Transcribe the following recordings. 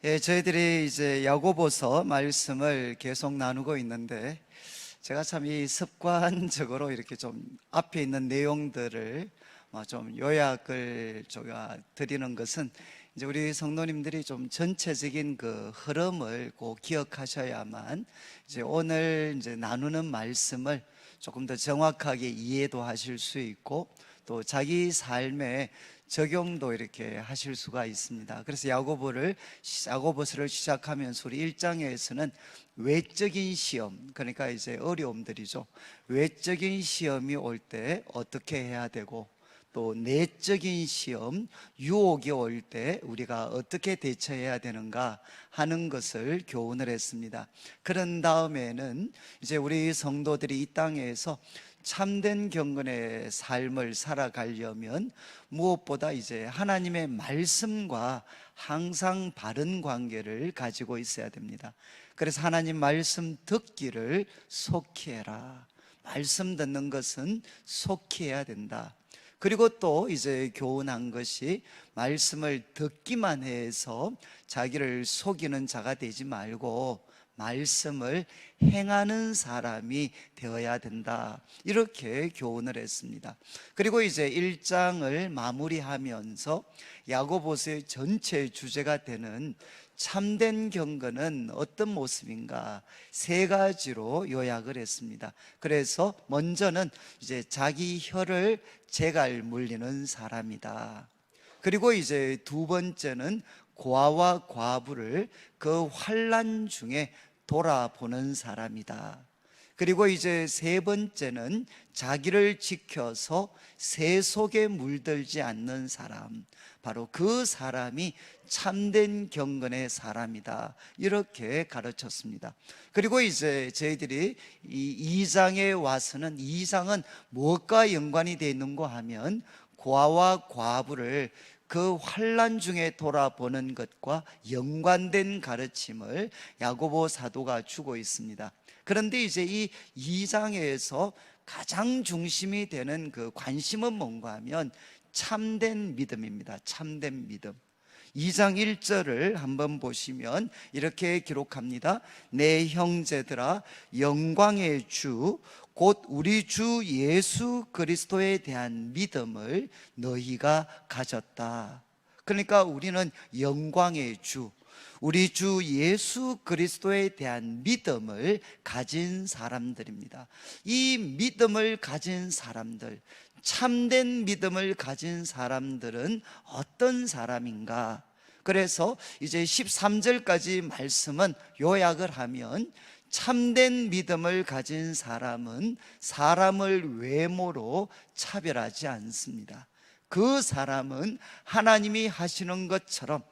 예, 저희들이 이제 야고보서 말씀을 계속 나누고 있는데, 제가 참 이 습관적으로 이렇게 좀 앞에 있는 내용들을 좀 요약을 제가 드리는 것은, 이제 우리 성도님들이 좀 전체적인 그 흐름을 꼭 기억하셔야만 이제 오늘 이제 나누는 말씀을 조금 더 정확하게 이해도 하실 수 있고, 또 자기 삶에 적용도 이렇게 하실 수가 있습니다. 그래서 야고보서를 시작하면서 우리 1장에서는 외적인 시험, 그러니까 이제 어려움들이죠. 외적인 시험이 올 때 어떻게 해야 되고, 또 내적인 시험, 유혹이 올 때 우리가 어떻게 대처해야 되는가 하는 것을 교훈을 했습니다. 그런 다음에는 이제 우리 성도들이 이 땅에서 참된 경건의 삶을 살아가려면 무엇보다 이제 하나님의 말씀과 항상 바른 관계를 가지고 있어야 됩니다. 그래서 하나님 말씀 듣기를 속히 해라. 말씀 듣는 것은 속히 해야 된다. 그리고 또 이제 교훈한 것이, 말씀을 듣기만 해서 자기를 속이는 자가 되지 말고 말씀을 행하는 사람이 되어야 된다, 이렇게 교훈을 했습니다. 그리고 이제 1장을 마무리하면서 야고보서의 전체 주제가 되는 참된 경건은 어떤 모습인가 세 가지로 요약을 했습니다. 그래서 먼저는 이제 자기 혀를 재갈 물리는 사람이다. 그리고 이제 두 번째는 고아와 과부를 그 환난 중에 돌아보는 사람이다. 그리고 이제 세 번째는 자기를 지켜서 새 속에 물들지 않는 사람, 바로 그 사람이 참된 경건의 사람이다, 이렇게 가르쳤습니다. 그리고 이제 저희들이 이 2장에 와서는, 2장은 무엇과 연관이 되어 있는가 하면 고아와 과부를 그 환난 중에 돌아보는 것과 연관된 가르침을 야고보 사도가 주고 있습니다. 그런데 이제 이 2장에서 가장 중심이 되는 그 관심은 뭔가 하면 참된 믿음입니다. 참된 믿음. 2장 1절을 한번 보시면 이렇게 기록합니다. 내 형제들아, 영광의 주 곧 우리 주 예수 그리스도에 대한 믿음을 너희가 가졌다. 그러니까 우리는 영광의 주, 우리 주 예수 그리스도에 대한 믿음을 가진 사람들입니다. 이 믿음을 가진 사람들, 참된 믿음을 가진 사람들은 어떤 사람인가? 그래서 이제 13절까지 말씀은 요약을 하면, 참된 믿음을 가진 사람은 사람을 외모로 차별하지 않습니다. 그 사람은 하나님이 하시는 것처럼,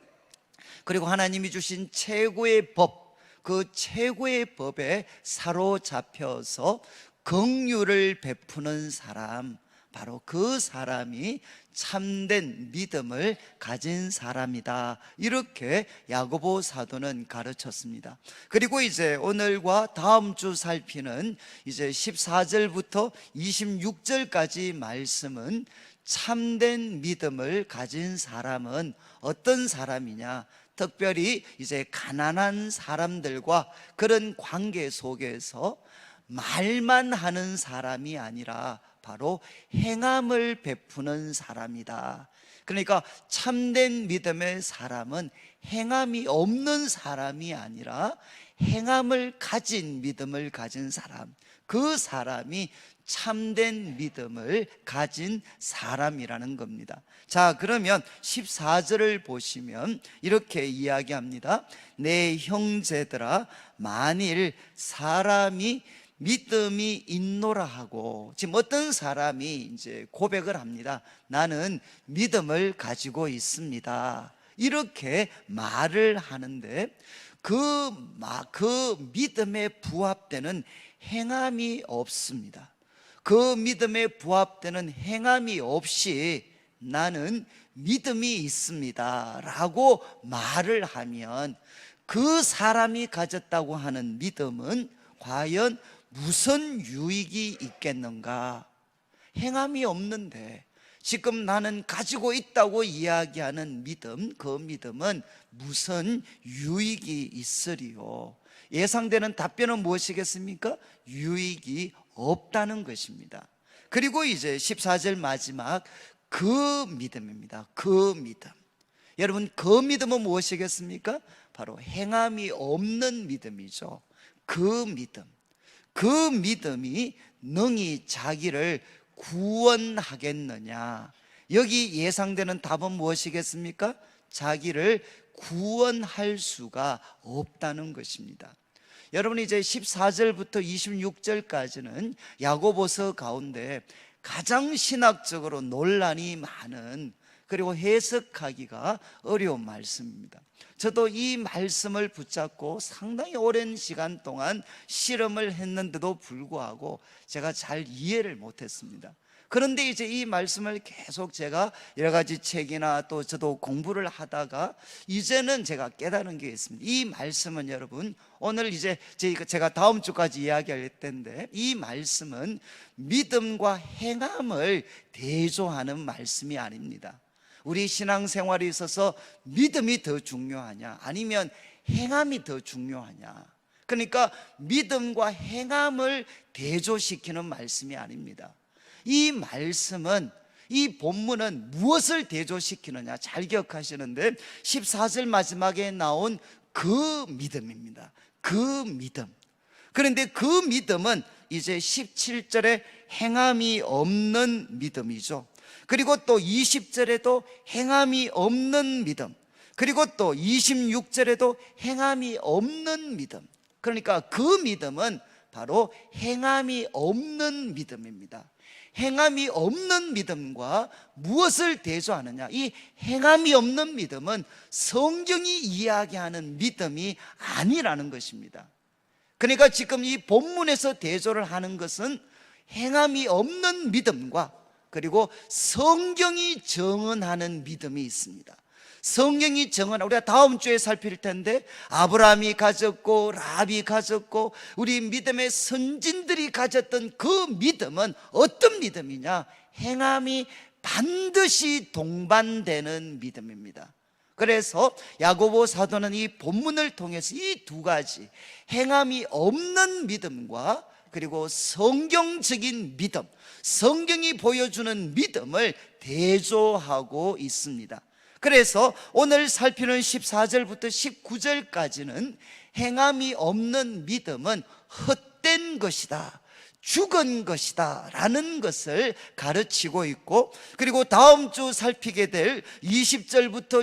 그리고 하나님이 주신 최고의 법, 그 최고의 법에 사로잡혀서 긍휼을 베푸는 사람, 바로 그 사람이 참된 믿음을 가진 사람이다, 이렇게 야고보 사도는 가르쳤습니다. 그리고 이제 오늘과 다음 주 살피는 이제 14절부터 26절까지 말씀은, 참된 믿음을 가진 사람은 어떤 사람이냐, 특별히 이제 가난한 사람들과 그런 관계 속에서 말만 하는 사람이 아니라 바로 행함을 베푸는 사람이다. 그러니까 참된 믿음의 사람은 행함이 없는 사람이 아니라 행함을 가진 믿음을 가진 사람, 그 사람이 참된 믿음을 가진 사람이라는 겁니다. 자, 그러면 14절을 보시면 이렇게 이야기합니다. 내 형제들아, 만일 사람이 믿음이 있노라 하고, 지금 어떤 사람이 이제 고백을 합니다. 나는 믿음을 가지고 있습니다, 이렇게 말을 하는데, 그 믿음에 부합되는 행함이 없습니다. 그 믿음에 부합되는 행함이 없이 나는 믿음이 있습니다 라고 말을 하면, 그 사람이 가졌다고 하는 믿음은 과연 무슨 유익이 있겠는가? 행함이 없는데, 지금 나는 가지고 있다고 이야기하는 믿음, 그 믿음은 무슨 유익이 있으리요? 예상되는 답변은 무엇이겠습니까? 유익이 없다는 것입니다. 그리고 이제 14절 마지막 그 믿음입니다. 그 믿음. 여러분, 그 믿음은 무엇이겠습니까? 바로 행함이 없는 믿음이죠. 그 믿음. 그 믿음이 능히 자기를 구원하겠느냐? 여기 예상되는 답은 무엇이겠습니까? 자기를 구원할 수가 없다는 것입니다. 여러분, 이제 14절부터 26절까지는 야고보서 가운데 가장 신학적으로 논란이 많은, 그리고 해석하기가 어려운 말씀입니다. 저도 이 말씀을 붙잡고 상당히 오랜 시간 동안 실험을 했는데도 불구하고 제가 잘 이해를 못했습니다. 그런데 이제 이 말씀을 계속 제가 여러 가지 책이나 또 저도 공부를 하다가 이제는 제가 깨달은 게 있습니다. 이 말씀은 여러분, 오늘 이제 제가 다음 주까지 이야기할 텐데, 이 말씀은 믿음과 행함을 대조하는 말씀이 아닙니다. 우리 신앙생활에 있어서 믿음이 더 중요하냐, 아니면 행함이 더 중요하냐? 그러니까 믿음과 행함을 대조시키는 말씀이 아닙니다. 이 말씀은, 이 본문은 무엇을 대조시키느냐 잘 기억하시는데 14절 마지막에 나온 그 믿음입니다. 그 믿음. 그런데 그 믿음은 이제 17절에 행함이 없는 믿음이죠. 그리고 또 20절에도 행함이 없는 믿음, 그리고 또 26절에도 행함이 없는 믿음. 그러니까 그 믿음은 바로 행함이 없는 믿음입니다. 행함이 없는 믿음과 무엇을 대조하느냐? 이 행함이 없는 믿음은 성경이 이야기하는 믿음이 아니라는 것입니다. 그러니까 지금 이 본문에서 대조를 하는 것은 행함이 없는 믿음과 그리고 성경이 정언하는 믿음이 있습니다. 성경이 정언, 우리가 다음 주에 살필 텐데 아브라함이 가졌고 라합이 가졌고 우리 믿음의 선진들이 가졌던 그 믿음은 어떤 믿음이냐? 행함이 반드시 동반되는 믿음입니다. 그래서 야고보 사도는 이 본문을 통해서 이 두 가지, 행함이 없는 믿음과 그리고 성경적인 믿음, 성경이 보여주는 믿음을 대조하고 있습니다. 그래서 오늘 살피는 14절부터 19절까지는 행함이 없는 믿음은 헛된 것이다, 죽은 것이다 라는 것을 가르치고 있고, 그리고 다음 주 살피게 될 20절부터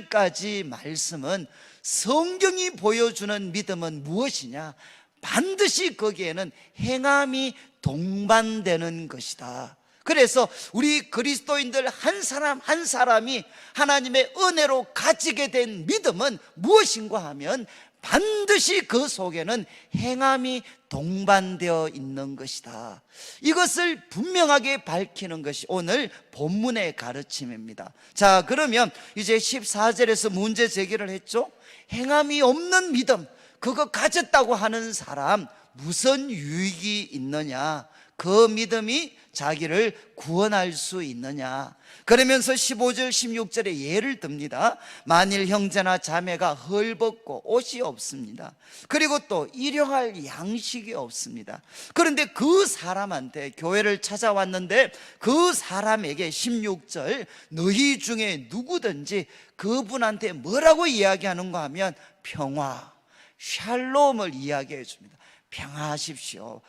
26절까지 말씀은 성경이 보여주는 믿음은 무엇이냐? 반드시 거기에는 행함이 동반되는 것이다. 그래서 우리 그리스도인들 한 사람 한 사람이 하나님의 은혜로 가지게 된 믿음은 무엇인가 하면 반드시 그 속에는 행함이 동반되어 있는 것이다. 이것을 분명하게 밝히는 것이 오늘 본문의 가르침입니다. 자, 그러면 이제 14절에서 문제 제기를 했죠. 행함이 없는 믿음, 그거 가졌다고 하는 사람 무슨 유익이 있느냐? 그 믿음이 자기를 구원할 수 있느냐? 그러면서 15절 16절에 예를 듭니다. 만일 형제나 자매가 헐벗고 옷이 없습니다. 그리고 또 일용할 양식이 없습니다. 그런데 그 사람한테, 교회를 찾아왔는데 그 사람에게 16절 너희 중에 누구든지 그분한테 뭐라고 이야기하는가 하면 평화, 샬롬을 이야기해 줍니다. 평화하십시오,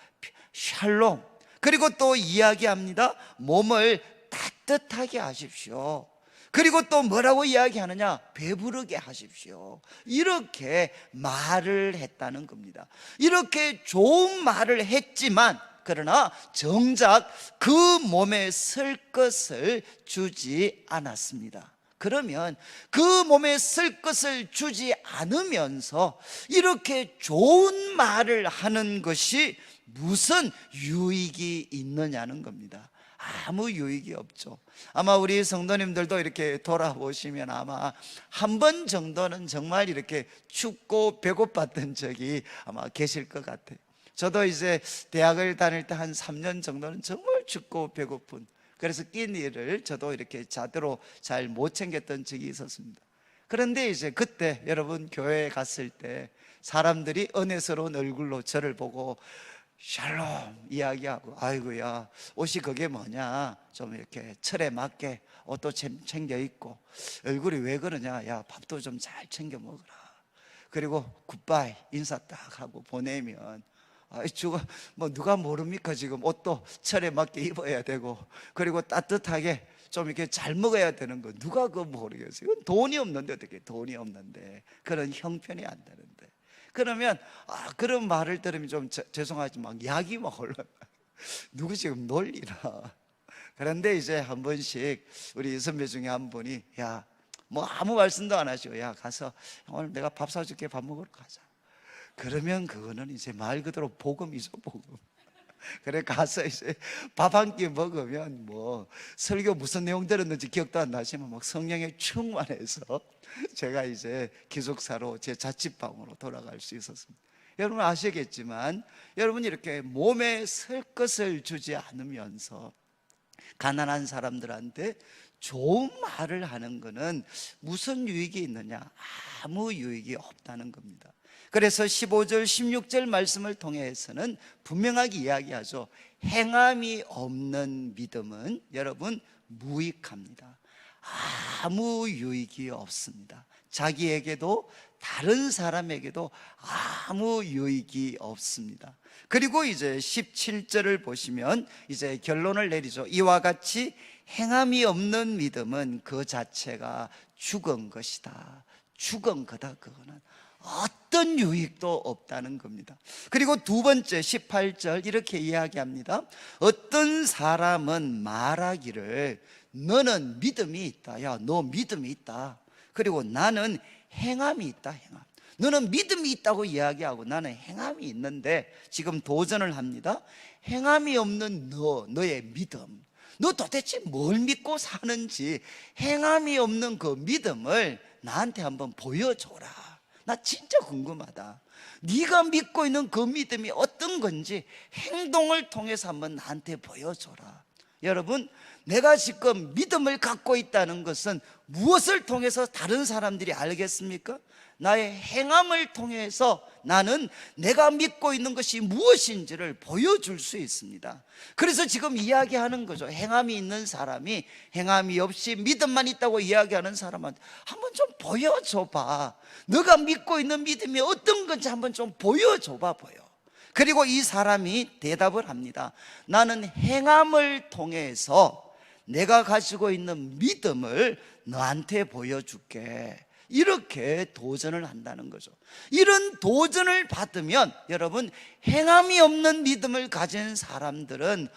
샬롬. 그리고 또 이야기합니다. 몸을 따뜻하게 하십시오. 그리고 또 뭐라고 이야기하느냐? 배부르게 하십시오. 이렇게 말을 했다는 겁니다. 이렇게 좋은 말을 했지만 그러나 정작 그 몸에 쓸 것을 주지 않았습니다. 그러면 그 몸에 쓸 것을 주지 않으면서 이렇게 좋은 말을 하는 것이 무슨 유익이 있느냐는 겁니다. 아무 유익이 없죠. 아마 우리 성도님들도 이렇게 돌아보시면 아마 한 번 정도는 정말 이렇게 춥고 배고팠던 적이 아마 계실 것 같아요. 저도 이제 대학을 다닐 때 한 3년 정도는 정말 춥고 배고픈, 그래서 끼니를 저도 이렇게 제대로 잘 못 챙겼던 적이 있었습니다. 그런데 이제 그때 여러분 교회에 갔을 때 사람들이 은혜스러운 얼굴로 저를 보고 샬롬 이야기하고, 아이고야 옷이 그게 뭐냐, 좀 이렇게 철에 맞게 옷도 챙겨 입고, 얼굴이 왜 그러냐, 야 밥도 좀 잘 챙겨 먹어라. 그리고 굿바이 인사 딱 하고 보내면, 주가 뭐 누가 모릅니까? 지금 옷도 철에 맞게 입어야 되고, 그리고 따뜻하게 좀 이렇게 잘 먹어야 되는 거 누가 그거 모르겠어요. 이건 돈이 없는데, 어떻게 돈이 없는데 그런 형편이 안 되는데. 그러면 그런 말을 들으면 좀 죄송하지만 약이 막 올라. 누구 지금 놀리나. 그런데 이제 한 번씩 우리 선배 중에 한 분이, 야 뭐 아무 말씀도 안 하시고, 야 가서 오늘 내가 밥 사줄게, 밥 먹으러 가자. 그러면 그거는 이제 말 그대로 복음이죠, 복음. 그래 가서 이제 밥 한 끼 먹으면 뭐 설교 무슨 내용 들었는지 기억도 안 나지만 막 성령에 충만해서 제가 이제 기숙사로 제 자취방으로 돌아갈 수 있었습니다. 여러분 아시겠지만, 여러분 이렇게 몸에 쓸 것을 주지 않으면서 가난한 사람들한테 좋은 말을 하는 것은 무슨 유익이 있느냐? 아무 유익이 없다는 겁니다. 그래서 15절 16절 말씀을 통해서는 분명하게 이야기하죠. 행함이 없는 믿음은 여러분 무익합니다. 아무 유익이 없습니다. 자기에게도 다른 사람에게도 아무 유익이 없습니다. 그리고 이제 17절을 보시면 이제 결론을 내리죠. 이와 같이 행함이 없는 믿음은 그 자체가 죽은 것이다. 죽은 거다. 그거는 어떤 유익도 없다는 겁니다. 그리고 두 번째 18절 이렇게 이야기합니다. 어떤 사람은 말하기를 너는 믿음이 있다. 야, 너 믿음이 있다. 그리고 나는 행함이 있다. 행함. 너는 믿음이 있다고 이야기하고 나는 행함이 있는데, 지금 도전을 합니다. 행함이 없는 너의 믿음, 너 도대체 뭘 믿고 사는지 행함이 없는 그 믿음을 나한테 한번 보여줘라. 나 진짜 궁금하다. 네가 믿고 있는 그 믿음이 어떤 건지 행동을 통해서 한번 나한테 보여줘라. 여러분, 내가 지금 믿음을 갖고 있다는 것은 무엇을 통해서 다른 사람들이 알겠습니까? 나의 행함을 통해서 나는 내가 믿고 있는 것이 무엇인지를 보여줄 수 있습니다. 그래서 지금 이야기하는 거죠. 행함이 있는 사람이 행함이 없이 믿음만 있다고 이야기하는 사람한테 한번 좀 보여줘봐. 너가 믿고 있는 믿음이 어떤 건지 한번 좀 보여줘봐. 보여. 그리고 이 사람이 대답을 합니다. 나는 행함을 통해서 내가 가지고 있는 믿음을 너한테 보여줄게. 이렇게 도전을 한다는 거죠. 이런 도전을 받으면 여러분, 행함이 없는 믿음을 가진 사람들은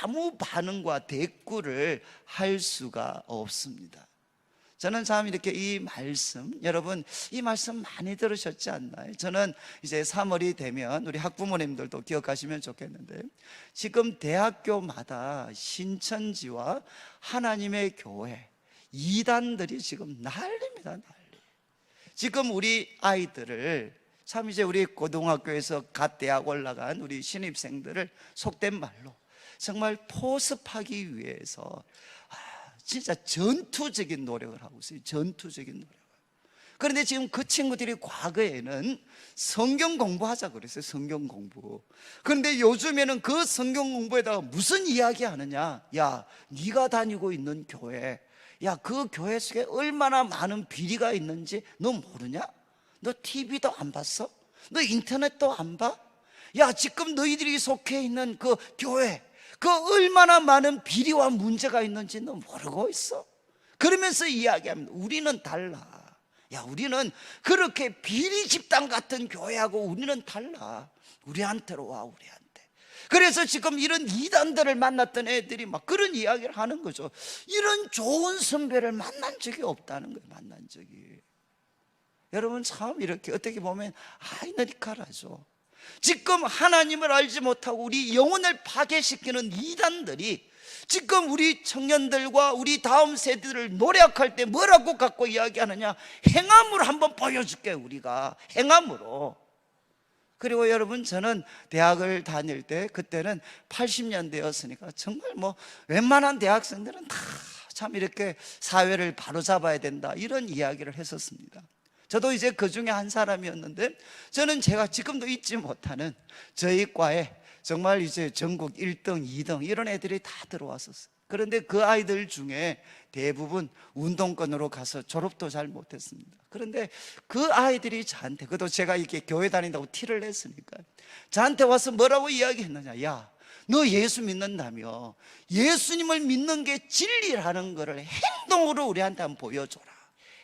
아무 반응과 대꾸를 할 수가 없습니다. 저는 참 이렇게 이 말씀, 여러분 이 말씀 많이 들으셨지 않나요? 저는 이제 3월이 되면 우리 학부모님들도 기억하시면 좋겠는데, 지금 대학교마다 신천지와 하나님의 교회 이단들이 지금 난립니다. 난리. 지금 우리 아이들을 참 이제 우리 고등학교에서 갓 대학 올라간 우리 신입생들을 속된 말로 정말 포섭하기 위해서 진짜 전투적인 노력을 하고 있어요. 전투적인 노력. 그런데 지금 그 친구들이 과거에는 성경 공부하자 그랬어요. 성경 공부. 그런데 요즘에는 그 성경 공부에다가 무슨 이야기 하느냐? 야, 네가 다니고 있는 교회, 야, 그 교회 속에 얼마나 많은 비리가 있는지 너 모르냐? 너 TV도 안 봤어? 너 인터넷도 안 봐? 야, 지금 너희들이 속해 있는 그 교회, 그 얼마나 많은 비리와 문제가 있는지 너 모르고 있어? 그러면서 이야기합니다. 우리는 달라. 야, 우리는 그렇게 비리 집단 같은 교회하고 우리는 달라. 우리한테로 와, 우리한테. 그래서 지금 이런 이단들을 만났던 애들이 막 그런 이야기를 하는 거죠. 이런 좋은 선배를 만난 적이 없다는 거예요. 만난 적이. 여러분 참 이렇게 어떻게 보면 아이러니컬하죠. 지금 하나님을 알지 못하고 우리 영혼을 파괴시키는 이단들이 지금 우리 청년들과 우리 다음 세대를 노력할 때 뭐라고 갖고 이야기하느냐? 행함으로 한번 보여줄게. 우리가 행함으로. 그리고 여러분, 저는 대학을 다닐 때 그때는 80년대였으니까 정말 웬만한 대학생들은 다 참 이렇게 사회를 바로잡아야 된다, 이런 이야기를 했었습니다. 저도 이제 그 중에 한 사람이었는데, 저는 제가 지금도 잊지 못하는 저희 과에 정말 이제 전국 1등, 2등 이런 애들이 다 들어왔었어요. 그런데 그 아이들 중에 대부분 운동권으로 가서 졸업도 잘 못했습니다. 그런데 그 아이들이 저한테, 그래도 제가 이렇게 교회 다닌다고 티를 냈으니까 저한테 와서 뭐라고 이야기했느냐, 야, 너 예수 믿는다며 예수님을 믿는 게 진리라는 거를 행동으로 우리한테 한번 보여줘라.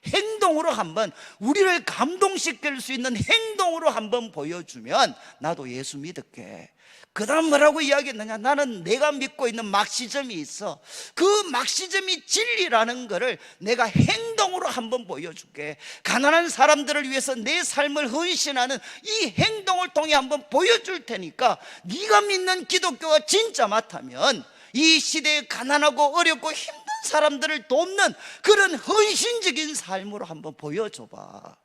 행동으로 한번, 우리를 감동시킬 수 있는 행동으로 한번 보여주면 나도 예수 믿을게. 그 다음 뭐라고 이야기했느냐, 나는 내가 믿고 있는 막시점이 있어. 그 막시점이 진리라는 거를 내가 행동으로 한번 보여줄게. 가난한 사람들을 위해서 내 삶을 헌신하는 이 행동을 통해 한번 보여줄 테니까 네가 믿는 기독교가 진짜 맞다면 이 시대에 가난하고 어렵고 힘든 사람들을 돕는 그런 헌신적인 삶으로 한번 보여줘봐.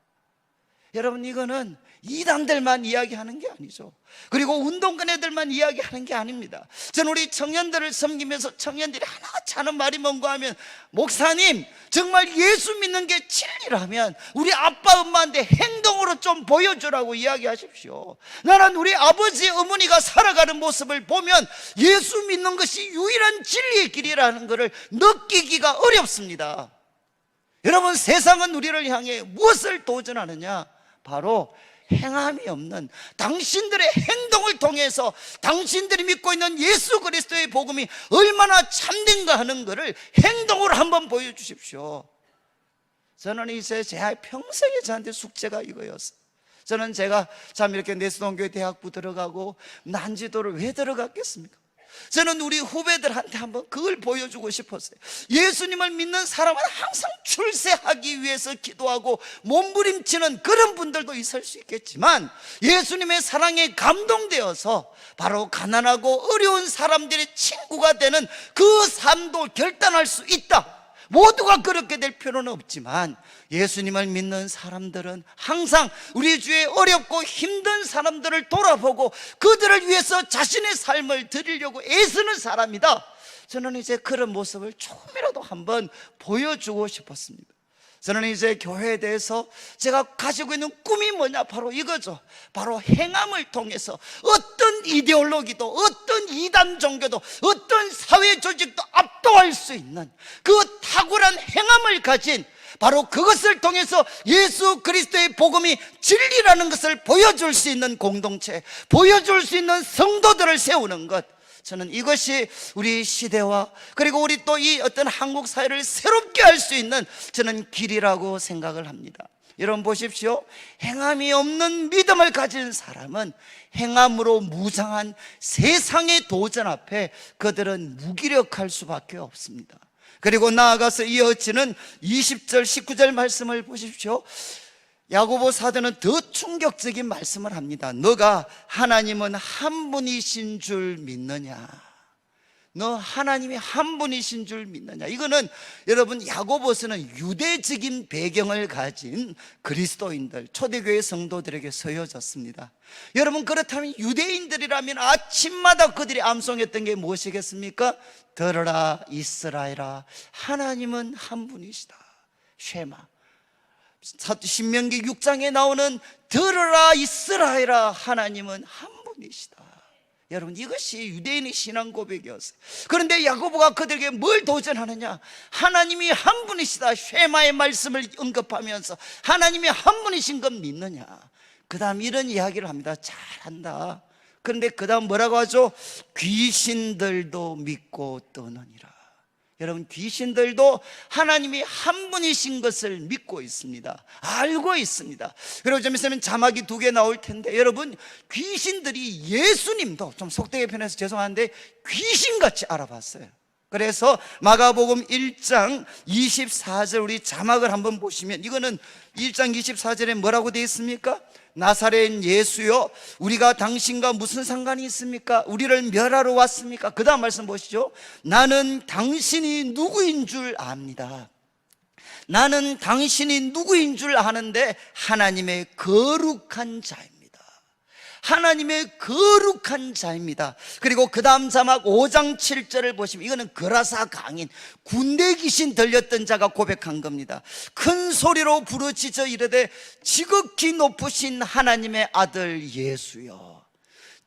여러분, 이거는 이단들만 이야기하는 게 아니죠. 그리고 운동권 애들만 이야기하는 게 아닙니다. 저는 우리 청년들을 섬기면서 청년들이 하나같이 하는 말이 뭔가 하면, 목사님, 정말 예수 믿는 게 진리라면 우리 아빠 엄마한테 행동으로 좀 보여주라고 이야기하십시오. 나는 우리 아버지 어머니가 살아가는 모습을 보면 예수 믿는 것이 유일한 진리의 길이라는 것을 느끼기가 어렵습니다. 여러분, 세상은 우리를 향해 무엇을 도전하느냐? 바로 행함이 없는 당신들의 행동을 통해서 당신들이 믿고 있는 예수 그리스도의 복음이 얼마나 참된가 하는 것을 행동으로 한번 보여주십시오. 저는 이제 제 평생에 저한테 숙제가 이거였어요. 저는 제가 참 이렇게 내수동교회 대학부 들어가고 난지도를 왜 들어갔겠습니까? 저는 우리 후배들한테 한번 그걸 보여주고 싶었어요. 예수님을 믿는 사람은 항상 출세하기 위해서 기도하고 몸부림치는 그런 분들도 있을 수 있겠지만, 예수님의 사랑에 감동되어서 바로 가난하고 어려운 사람들의 친구가 되는 그 삶도 결단할 수 있다. 모두가 그렇게 될 필요는 없지만 예수님을 믿는 사람들은 항상 우리 주위에 어렵고 힘든 사람들을 돌아보고 그들을 위해서 자신의 삶을 드리려고 애쓰는 사람이다. 저는 이제 그런 모습을 조금이라도 한번 보여주고 싶었습니다. 저는 이제 교회에 대해서 제가 가지고 있는 꿈이 뭐냐, 바로 이거죠. 바로 행함을 통해서 어떤 이데올로기도, 어떤 이단 종교도, 어떤 사회 조직도 압도할 수 있는 그 탁월한 행함을 가진, 바로 그것을 통해서 예수 그리스도의 복음이 진리라는 것을 보여줄 수 있는 공동체, 보여줄 수 있는 성도들을 세우는 것, 저는 이것이 우리 시대와 그리고 우리 또 이 어떤 한국 사회를 새롭게 할 수 있는 저는 길이라고 생각을 합니다. 여러분 보십시오. 행함이 없는 믿음을 가진 사람은 행함으로 무장한 세상의 도전 앞에 그들은 무기력할 수밖에 없습니다. 그리고 나아가서 이어지는 20절 19절 말씀을 보십시오. 야고보 사도는 더 충격적인 말씀을 합니다. 너가 하나님은 한 분이신 줄 믿느냐? 너 하나님이 한 분이신 줄 믿느냐? 이거는 여러분, 야고보서는 유대적인 배경을 가진 그리스도인들, 초대교회 성도들에게 서여졌습니다. 여러분, 그렇다면 유대인들이라면 아침마다 그들이 암송했던 게 무엇이겠습니까? 들으라 이스라엘아, 하나님은 한 분이시다. 쉐마. 신명기 6장에 나오는 들으라 이스라엘아, 하나님은 한 분이시다. 여러분, 이것이 유대인의 신앙 고백이었어요. 그런데 야고보가 그들에게 뭘 도전하느냐? 하나님이 한 분이시다. 쉐마의 말씀을 언급하면서 하나님이 한 분이신 것 믿느냐? 그 다음 이런 이야기를 합니다. 잘한다. 그런데 그 다음 뭐라고 하죠? 귀신들도 믿고 떠느니라. 여러분, 귀신들도 하나님이 한 분이신 것을 믿고 있습니다. 알고 있습니다. 그리고 좀 있으면 자막이 2개 나올 텐데, 여러분, 귀신들이 예수님도, 좀 속되게 표현해서 죄송한데, 귀신같이 알아봤어요. 그래서 마가복음 1장 24절 우리 자막을 한번 보시면, 이거는 1장 24절에 뭐라고 되어 있습니까? 나사렛 예수여, 우리가 당신과 무슨 상관이 있습니까? 우리를 멸하러 왔습니까? 그 다음 말씀 보시죠. 나는 당신이 누구인 줄 압니다. 나는 당신이 누구인 줄 아는데 하나님의 거룩한 자입니다. 하나님의 거룩한 자입니다. 그리고 그 다음 자막 5장 7절을 보시면 이거는 거라사 강인 군대 귀신 들렸던 자가 고백한 겁니다. 큰 소리로 부르짖어 이르되 지극히 높으신 하나님의 아들 예수여,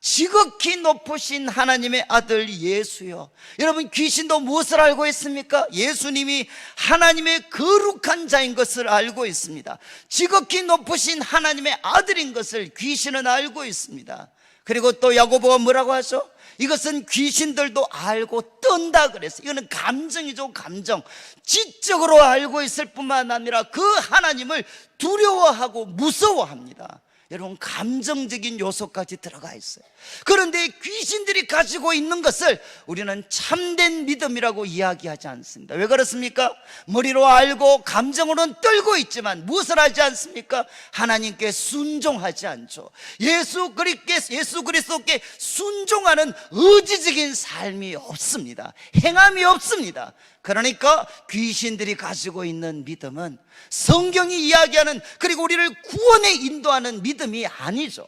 지극히 높으신 하나님의 아들 예수여. 여러분, 귀신도 무엇을 알고 있습니까? 예수님이 하나님의 거룩한 자인 것을 알고 있습니다. 지극히 높으신 하나님의 아들인 것을 귀신은 알고 있습니다. 그리고 또 야고보가 뭐라고 하죠? 이것은 귀신들도 알고 떤다 그랬어요. 이거는 감정이죠, 감정. 지적으로 알고 있을 뿐만 아니라 그 하나님을 두려워하고 무서워합니다. 여러분, 감정적인 요소까지 들어가 있어요. 그런데 귀신들이 가지고 있는 것을 우리는 참된 믿음이라고 이야기하지 않습니다. 왜 그렇습니까? 머리로 알고 감정으로는 떨고 있지만 무엇을 하지 않습니까? 하나님께 순종하지 않죠. 예수 그리스도께 순종하는 의지적인 삶이 없습니다. 행함이 없습니다. 그러니까 귀신들이 가지고 있는 믿음은 성경이 이야기하는, 그리고 우리를 구원에 인도하는 믿음이 아니죠.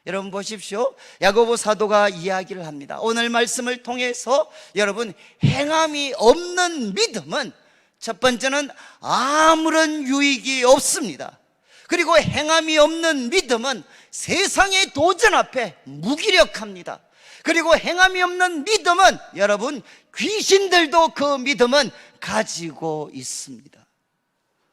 여러분 보십시오. 야고보 사도가 이야기를 합니다. 오늘 말씀을 통해서 여러분, 행함이 없는 믿음은 첫 번째는 아무런 유익이 없습니다. 그리고 행함이 없는 믿음은 세상의 도전 앞에 무기력합니다. 그리고 행함이 없는 믿음은 여러분, 귀신들도 그 믿음은 가지고 있습니다.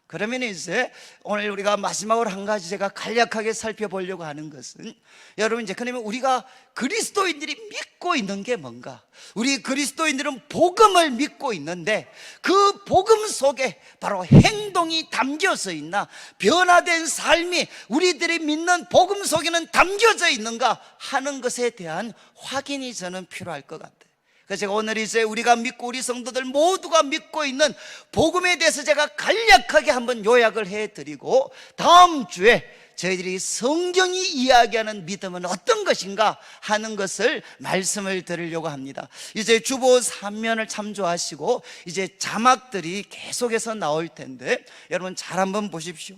그러면 이제 오늘 우리가 마지막으로 한 가지 제가 간략하게 살펴보려고 하는 것은, 여러분 이제 그러면 우리가 그리스도인들이 믿고 있는 게 뭔가? 우리 그리스도인들은 복음을 믿고 있는데 그 복음 속에 바로 행동이 담겨져 있나, 변화된 삶이 우리들이 믿는 복음 속에는 담겨져 있는가 하는 것에 대한 확인이 저는 필요할 것 같아요. 그래서 제가 오늘 이제 우리가 믿고 우리 성도들 모두가 믿고 있는 복음에 대해서 제가 간략하게 한번 요약을 해드리고, 다음 주에 저희들이 성경이 이야기하는 믿음은 어떤 것인가 하는 것을 말씀을 드리려고 합니다. 이제 주보 3면을 참조하시고 이제 자막들이 계속해서 나올 텐데 여러분 잘 한번 보십시오.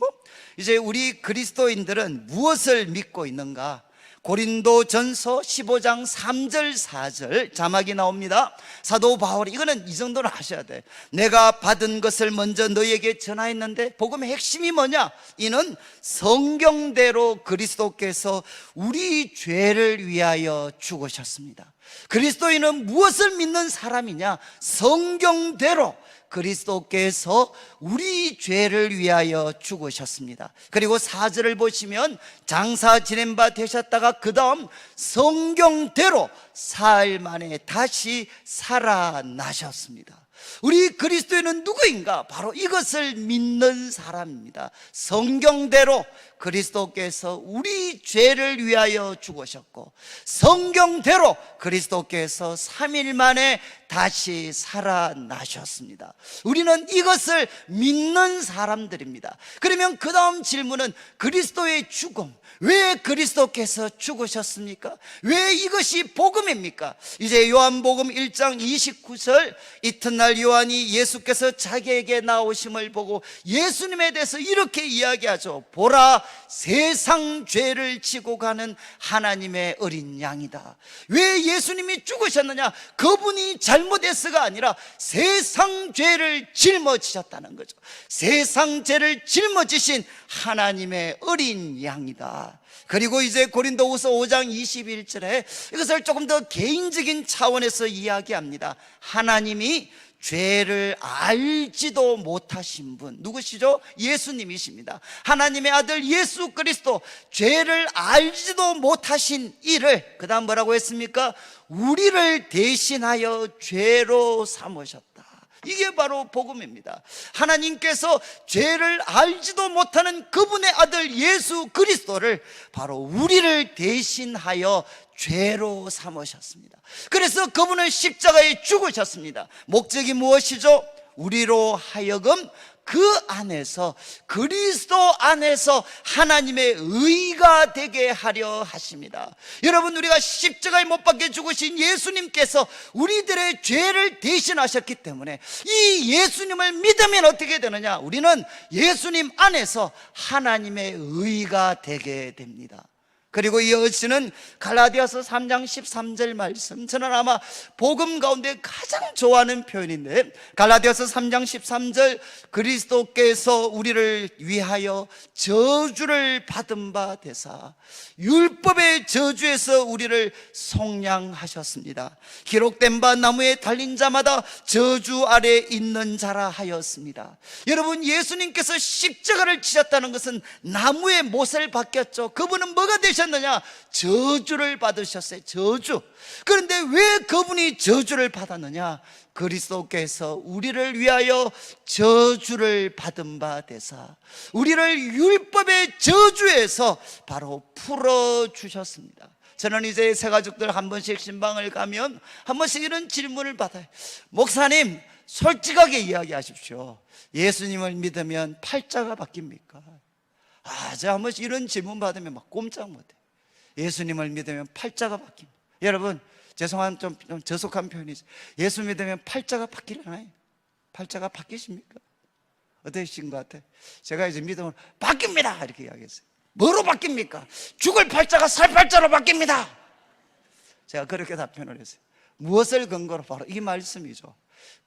이제 우리 그리스도인들은 무엇을 믿고 있는가? 고린도전서 15장 3절 4절 자막이 나옵니다. 사도 바울이, 이거는 이 정도는 하셔야 돼. 내가 받은 것을 먼저 너희에게 전하였는데, 복음의 핵심이 뭐냐? 이는 성경대로 그리스도께서 우리 죄를 위하여 죽으셨습니다. 그리스도인은 무엇을 믿는 사람이냐? 성경대로 그리스도께서 우리 죄를 위하여 죽으셨습니다. 그리고 4절을 보시면 장사 지낸 바 되셨다가 그 다음 성경대로 사흘 만에 다시 살아나셨습니다. 우리 그리스도인은 누구인가? 바로 이것을 믿는 사람입니다. 성경대로 그리스도께서 우리 죄를 위하여 죽으셨고, 성경대로 그리스도께서 3일 만에 다시 살아나셨습니다. 우리는 이것을 믿는 사람들입니다. 그러면 그 다음 질문은 그리스도의 죽음, 왜 그리스도께서 죽으셨습니까? 왜 이것이 복음입니까? 이제 요한복음 1장 29절, 이튿날 요한이 예수께서 자기에게 나오심을 보고 예수님에 대해서 이렇게 이야기하죠. 보라, 세상 죄를 지고 가는 하나님의 어린 양이다. 왜 예수님이 죽으셨느냐? 그분이 잘못했어가 아니라 세상 죄를 짊어지셨다는 거죠. 세상 죄를 짊어지신 하나님의 어린 양이다. 그리고 이제 고린도후서 5장 21절에 이것을 조금 더 개인적인 차원에서 이야기합니다. 하나님이 죄를 알지도 못하신 분, 누구시죠? 예수님이십니다. 하나님의 아들 예수 그리스도, 죄를 알지도 못하신 이를 그 다음 뭐라고 했습니까? 우리를 대신하여 죄로 삼으셨다. 이게 바로 복음입니다. 하나님께서 죄를 알지도 못하는 그분의 아들 예수 그리스도를 바로 우리를 대신하여 죄로 삼으셨습니다. 그래서 그분은 십자가에 죽으셨습니다. 목적이 무엇이죠? 우리로 하여금 그 안에서, 그리스도 안에서 하나님의 의가 되게 하려 하십니다. 여러분, 우리가 십자가에 못 박혀 죽으신 예수님께서 우리들의 죄를 대신하셨기 때문에 이 예수님을 믿으면 어떻게 되느냐? 우리는 예수님 안에서 하나님의 의가 되게 됩니다. 그리고 이어지는 갈라디아서 3장 13절 말씀, 저는 아마 복음 가운데 가장 좋아하는 표현인데, 갈라디아서 3장 13절, 그리스도께서 우리를 위하여 저주를 받은 바 되사 율법의 저주에서 우리를 속량하셨습니다. 기록된 바 나무에 달린 자마다 저주 아래 있는 자라 하였습니다. 여러분, 예수님께서 십자가를 지셨다는 것은 나무의 못을 박혔죠. 그분은 뭐가 되셨느냐? 저주를 받으셨어요. 저주. 그런데 왜 그분이 저주를 받았느냐? 그리스도께서 우리를 위하여 저주를 받은 바 되사 우리를 율법의 저주에서 바로 풀어주셨습니다. 저는 이제 새 가족들 한 번씩 신방을 가면 한 번씩 이런 질문을 받아요. 목사님, 솔직하게 이야기하십시오. 예수님을 믿으면 팔자가 바뀝니까? 제가 한 번씩 이런 질문 받으면 막 꼼짝 못해요. 예수님을 믿으면 팔자가 바뀝니다. 여러분, 죄송한 좀 저속한 표현이죠. 예수 믿으면 팔자가 바뀌려나요? 팔자가 바뀌십니까? 어떠신 것 같아요? 제가 이제 믿으면 바뀝니다 이렇게 이야기했어요. 뭐로 바뀝니까? 죽을 팔자가 살 팔자로 바뀝니다. 제가 그렇게 답변을 했어요. 무엇을 근거로? 바로 이 말씀이죠.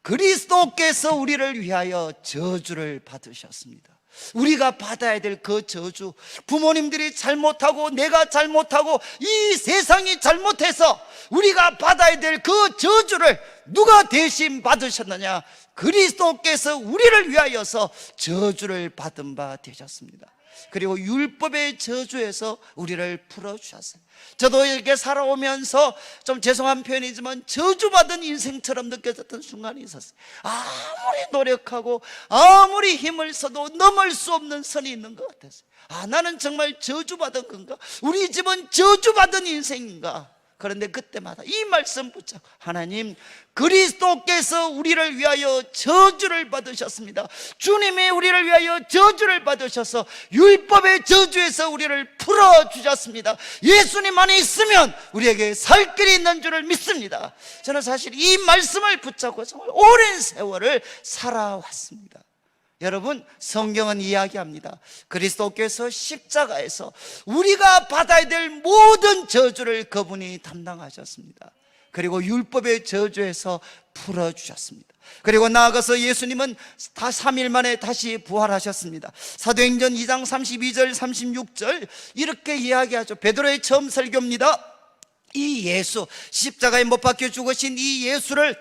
그리스도께서 우리를 위하여 저주를 받으셨습니다. 우리가 받아야 될 그 저주, 부모님들이 잘못하고 내가 잘못하고 이 세상이 잘못해서 우리가 받아야 될 그 저주를 누가 대신 받으셨느냐? 그리스도께서 우리를 위하여서 저주를 받은 바 되셨습니다. 그리고 율법의 저주에서 우리를 풀어주셨어요. 저도 이렇게 살아오면서 좀 죄송한 표현이지만 저주받은 인생처럼 느껴졌던 순간이 있었어요. 아무리 노력하고 아무리 힘을 써도 넘을 수 없는 선이 있는 것 같았어요. 나는 정말 저주받은 건가? 우리 집은 저주받은 인생인가? 그런데 그때마다 이 말씀 붙잡고, 하나님, 그리스도께서 우리를 위하여 저주를 받으셨습니다. 주님이 우리를 위하여 저주를 받으셔서 율법의 저주에서 우리를 풀어주셨습니다. 예수님 안에 있으면 우리에게 살 길이 있는 줄을 믿습니다. 저는 사실 이 말씀을 붙잡고 정말 오랜 세월을 살아왔습니다. 여러분, 성경은 이야기합니다. 그리스도께서 십자가에서 우리가 받아야 될 모든 저주를 그분이 담당하셨습니다. 그리고 율법의 저주에서 풀어주셨습니다. 그리고 나아가서 예수님은 다 3일 만에 다시 부활하셨습니다. 사도행전 2장 32절 36절 이렇게 이야기하죠. 베드로의 처음 설교입니다. 이 예수, 십자가에 못 박혀 죽으신 이 예수를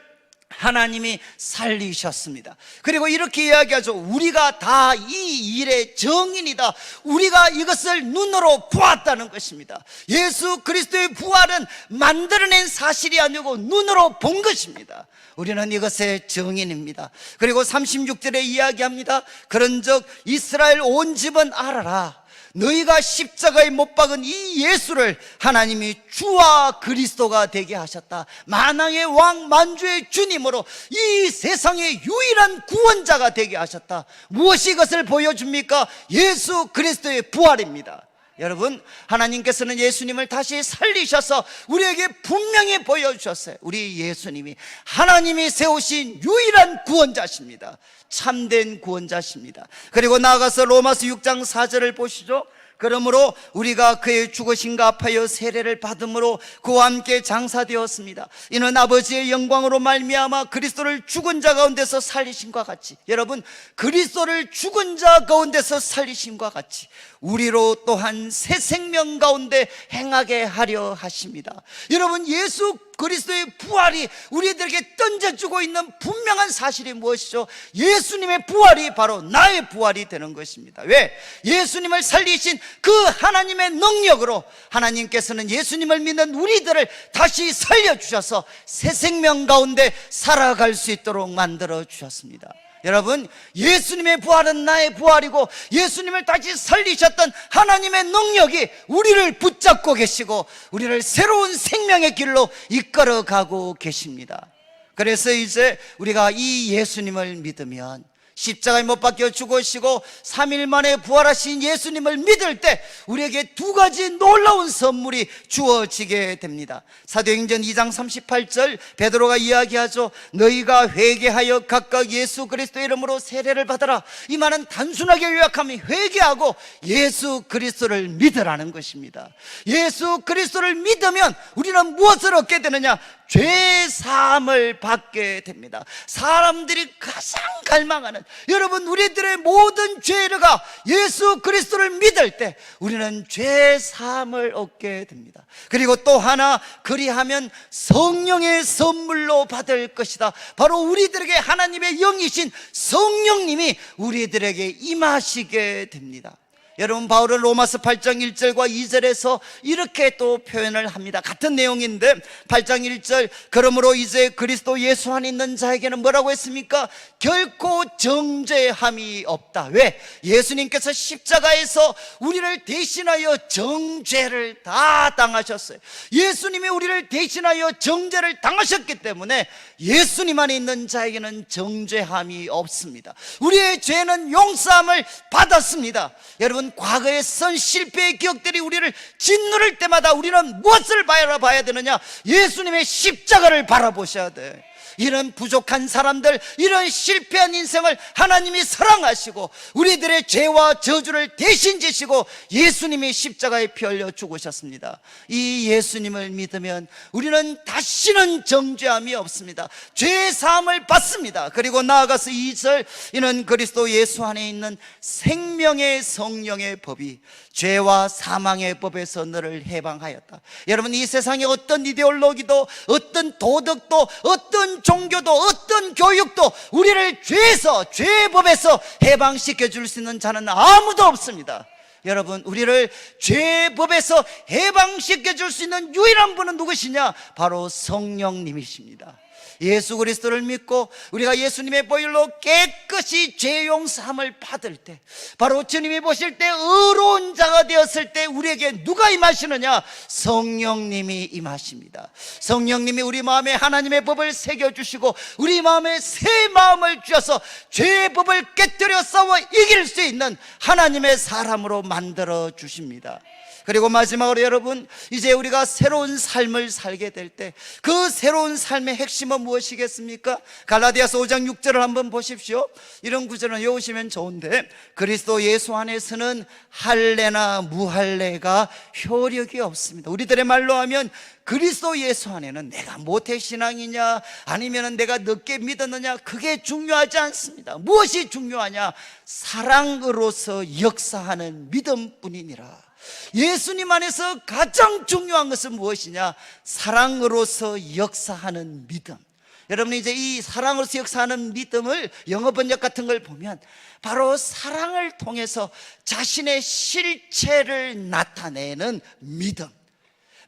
하나님이 살리셨습니다. 그리고 이렇게 이야기하죠. 우리가 다 이 일의 정인이다. 우리가 이것을 눈으로 보았다는 것입니다. 예수 그리스도의 부활은 만들어낸 사실이 아니고 눈으로 본 것입니다. 우리는 이것의 정인입니다. 그리고 36절에 이야기합니다. 그런즉 이스라엘 온 집은 알아라. 너희가 십자가에 못 박은 이 예수를 하나님이 주와 그리스도가 되게 하셨다. 만왕의 왕 만주의 주님으로 이 세상의 유일한 구원자가 되게 하셨다. 무엇이 이것을 보여줍니까? 예수 그리스도의 부활입니다. 여러분, 하나님께서는 예수님을 다시 살리셔서 우리에게 분명히 보여주셨어요. 우리 예수님이 하나님이 세우신 유일한 구원자십니다. 참된 구원자십니다. 그리고 나아가서 로마서 6장 4절을 보시죠. 그러므로 우리가 그의 죽으심과 합하여 세례를 받음으로 그와 함께 장사되었습니다. 이는 아버지의 영광으로 말미암아 그리스도를 죽은 자 가운데서 살리심과 같이, 여러분, 그리스도를 죽은 자 가운데서 살리심과 같이 우리로 또한 새 생명 가운데 행하게 하려 하십니다. 여러분, 예수 그리스도의 부활이 우리들에게 던져주고 있는 분명한 사실이 무엇이죠? 예수님의 부활이 바로 나의 부활이 되는 것입니다. 왜? 예수님을 살리신 그 하나님의 능력으로 하나님께서는 예수님을 믿는 우리들을 다시 살려주셔서 새 생명 가운데 살아갈 수 있도록 만들어 주셨습니다. 여러분, 예수님의 부활은 나의 부활이고 예수님을 다시 살리셨던 하나님의 능력이 우리를 붙잡고 계시고 우리를 새로운 생명의 길로 이끌어가고 계십니다. 그래서 이제 우리가 이 예수님을 믿으면 십자가에 못 박혀 죽으시고 3일 만에 부활하신 예수님을 믿을 때 우리에게 두 가지 놀라운 선물이 주어지게 됩니다. 사도행전 2장 38절 베드로가 이야기하죠. 너희가 회개하여 각각 예수 그리스도의 이름으로 세례를 받아라. 이 말은 단순하게 요약하면 회개하고 예수 그리스도를 믿으라는 것입니다. 예수 그리스도를 믿으면 우리는 무엇을 얻게 되느냐? 죄 사함을 받게 됩니다. 사람들이 가장 갈망하는, 여러분, 우리들의 모든 죄가 예수 그리스도를 믿을 때 우리는 죄 사함을 얻게 됩니다. 그리고 또 하나, 그리하면 성령의 선물로 받을 것이다. 바로 우리들에게 하나님의 영이신 성령님이 우리들에게 임하시게 됩니다. 여러분, 바울은 로마서 8장 1절과 2절에서 이렇게 또 표현을 합니다. 같은 내용인데 8장 1절, 그러므로 이제 그리스도 예수 안에 있는 자에게는 뭐라고 했습니까? 결코 정죄함이 없다. 왜? 예수님께서 십자가에서 우리를 대신하여 정죄를 다 당하셨어요. 예수님이 우리를 대신하여 정죄를 당하셨기 때문에 예수님 안에 있는 자에게는 정죄함이 없습니다. 우리의 죄는 용서함을 받았습니다. 여러분, 과거의 선 실패의 기억들이 우리를 짓누를 때마다 우리는 무엇을 바라봐야 되느냐? 예수님의 십자가를 바라보셔야 돼. 이런 부족한 사람들, 이런 실패한 인생을 하나님이 사랑하시고 우리들의 죄와 저주를 대신 지시고 예수님이 십자가에 피 흘려 죽으셨습니다. 이 예수님을 믿으면 우리는 다시는 정죄함이 없습니다. 죄 사함을 받습니다. 그리고 나아가서 2절, 이는 그리스도 예수 안에 있는 생명의 성령의 법이 죄와 사망의 법에서 너를 해방하였다. 여러분, 이 세상에 어떤 이데올로기도, 어떤 도덕도, 어떤 종교도, 어떤 교육도 우리를 죄에서, 죄법에서 해방시켜 줄 수 있는 자는 아무도 없습니다. 여러분, 우리를 죄법에서 해방시켜 줄 수 있는 유일한 분은 누구시냐? 바로 성령님이십니다. 예수 그리스도를 믿고 우리가 예수님의 보혈로 깨끗이 죄 용서함을 받을 때, 바로 주님이 보실 때 의로운 자가 되었을 때 우리에게 누가 임하시느냐? 성령님이 임하십니다. 성령님이 우리 마음에 하나님의 법을 새겨주시고 우리 마음에 새 마음을 주셔서 죄의 법을 깨뜨려 싸워 이길 수 있는 하나님의 사람으로 만들어 주십니다. 그리고 마지막으로 여러분, 이제 우리가 새로운 삶을 살게 될 때 그 새로운 삶의 핵심은 무엇이겠습니까? 갈라디아서 5장 6절을 한번 보십시오. 이런 구절을 외우시면 좋은데, 그리스도 예수 안에서는 할례나 무할례가 효력이 없습니다. 우리들의 말로 하면 그리스도 예수 안에는 내가 모태신앙이냐 아니면 내가 늦게 믿었느냐, 그게 중요하지 않습니다. 무엇이 중요하냐? 사랑으로서 역사하는 믿음뿐이니라. 예수님 안에서 가장 중요한 것은 무엇이냐? 사랑으로서 역사하는 믿음. 여러분, 이제 이 사랑으로서 역사하는 믿음을 영어 번역 같은 걸 보면 바로 사랑을 통해서 자신의 실체를 나타내는 믿음.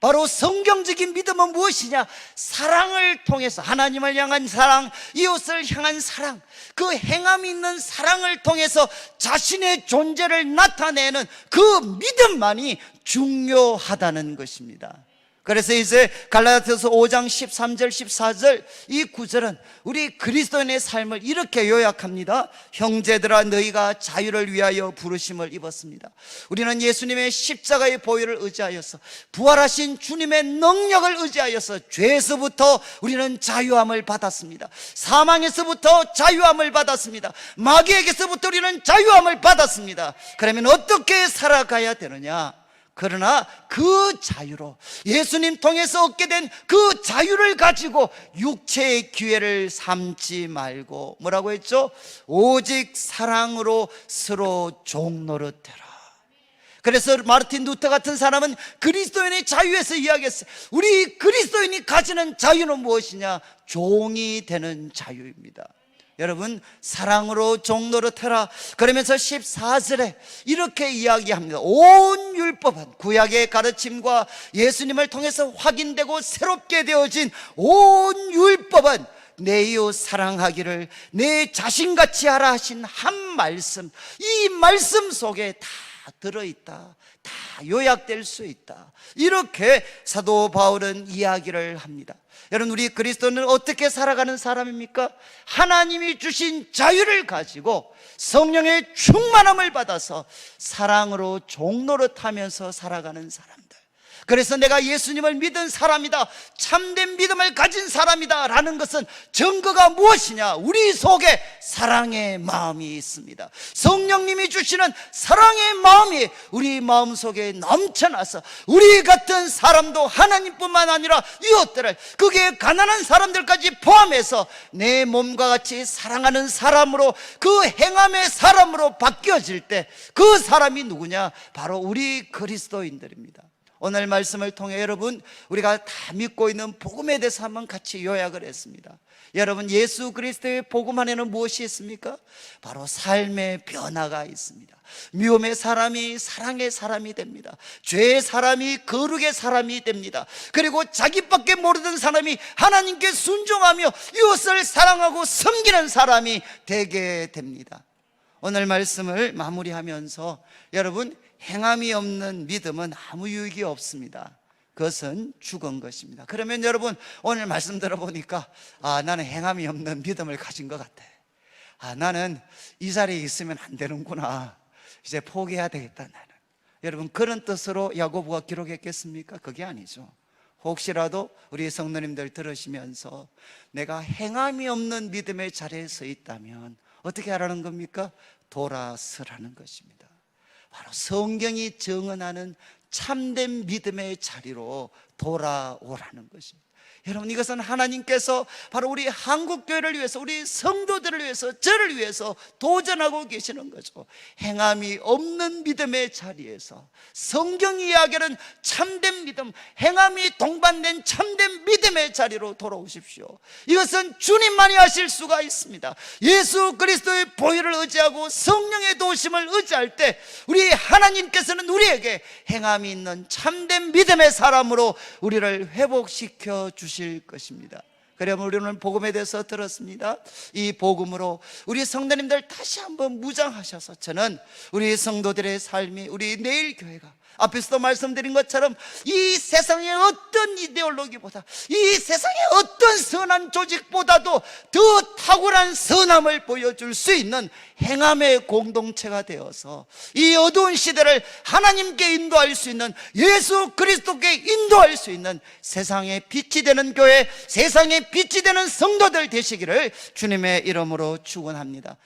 바로 성경적인 믿음은 무엇이냐? 사랑을 통해서 하나님을 향한 사랑, 이웃을 향한 사랑, 그 행함이 있는 사랑을 통해서 자신의 존재를 나타내는 그 믿음만이 중요하다는 것입니다. 그래서 이제 갈라디아서 5장 13절 14절 이 구절은 우리 그리스도인의 삶을 이렇게 요약합니다. 형제들아, 너희가 자유를 위하여 부르심을 입었습니다. 우리는 예수님의 십자가의 보혈을 의지하여서, 부활하신 주님의 능력을 의지하여서 죄에서부터 우리는 자유함을 받았습니다. 사망에서부터 자유함을 받았습니다. 마귀에게서부터 우리는 자유함을 받았습니다. 그러면 어떻게 살아가야 되느냐? 그러나 그 자유로, 예수님 통해서 얻게 된 그 자유를 가지고 육체의 기회를 삼지 말고 뭐라고 했죠? 오직 사랑으로 서로 종노릇해라. 그래서 마르틴 루터 같은 사람은 그리스도인의 자유에서 이야기했어요. 우리 그리스도인이 가지는 자유는 무엇이냐? 종이 되는 자유입니다. 여러분, 사랑으로 종노릇해라. 그러면서 14절에 이렇게 이야기합니다. 온 율법은, 구약의 가르침과 예수님을 통해서 확인되고 새롭게 되어진 온 율법은 내 이웃 사랑하기를 내 자신같이 하라 하신 한 말씀, 이 말씀 속에 다 들어있다, 다 요약될 수 있다, 이렇게 사도 바울은 이야기를 합니다. 여러분, 우리 그리스도는 어떻게 살아가는 사람입니까? 하나님이 주신 자유를 가지고 성령의 충만함을 받아서 사랑으로 종노릇하면서 살아가는 사람들. 그래서 내가 예수님을 믿은 사람이다, 참된 믿음을 가진 사람이다 라는 것은 증거가 무엇이냐? 우리 속에 사랑의 마음이 있습니다. 성령님이 주시는 사랑의 마음이 우리 마음속에 넘쳐나서 우리 같은 사람도 하나님뿐만 아니라 이웃들을, 그게 가난한 사람들까지 포함해서 내 몸과 같이 사랑하는 사람으로, 그 행함의 사람으로 바뀌어질 때 그 사람이 누구냐? 바로 우리 그리스도인들입니다. 오늘 말씀을 통해 여러분, 우리가 다 믿고 있는 복음에 대해서 한번 같이 요약을 했습니다. 여러분, 예수 그리스도의 복음 안에는 무엇이 있습니까? 바로 삶의 변화가 있습니다. 미움의 사람이 사랑의 사람이 됩니다. 죄의 사람이 거룩의 사람이 됩니다. 그리고 자기밖에 모르던 사람이 하나님께 순종하며 이웃을 사랑하고 섬기는 사람이 되게 됩니다. 오늘 말씀을 마무리하면서 여러분, 행함이 없는 믿음은 아무 유익이 없습니다. 그것은 죽은 것입니다. 그러면 여러분, 오늘 말씀 들어보니까 나는 행함이 없는 믿음을 가진 것 같아. 나는 이 자리에 있으면 안 되는구나. 이제 포기해야 되겠다, 나는. 여러분, 그런 뜻으로 야고보가 기록했겠습니까? 그게 아니죠. 혹시라도 우리 성도님들 들으시면서 내가 행함이 없는 믿음의 자리에 서 있다면 어떻게 하라는 겁니까? 돌아서라는 것입니다. 바로 성경이 증언하는 참된 믿음의 자리로 돌아오라는 것입니다. 여러분, 이것은 하나님께서 바로 우리 한국교회를 위해서, 우리 성도들을 위해서, 저를 위해서 도전하고 계시는 거죠. 행함이 없는 믿음의 자리에서 성경이 이야기하는 참된 믿음, 행함이 동반된 참된 믿음의 자리로 돌아오십시오. 이것은 주님만이 하실 수가 있습니다. 예수 그리스도의 보혈을 의지하고 성령의 도우심을 의지할 때 우리 하나님께서는 우리에게 행함이 있는 참된 믿음의 사람으로 우리를 회복시켜 주십니다. 것입니다. 그러면 우리는 복음에 대해서 들었습니다. 이 복음으로 우리 성도님들 다시 한번 무장하셔서, 저는 우리 성도들의 삶이, 우리 내일 교회가 앞에서도 말씀드린 것처럼 이 세상의 어떤 이데올로기보다, 이 세상의 어떤 선한 조직보다도 더 탁월한 선함을 보여줄 수 있는 행함의 공동체가 되어서 이 어두운 시대를 하나님께 인도할 수 있는, 예수 그리스도께 인도할 수 있는 세상의 빛이 되는 교회, 세상의 빛이 되는 성도들 되시기를 주님의 이름으로 축원합니다.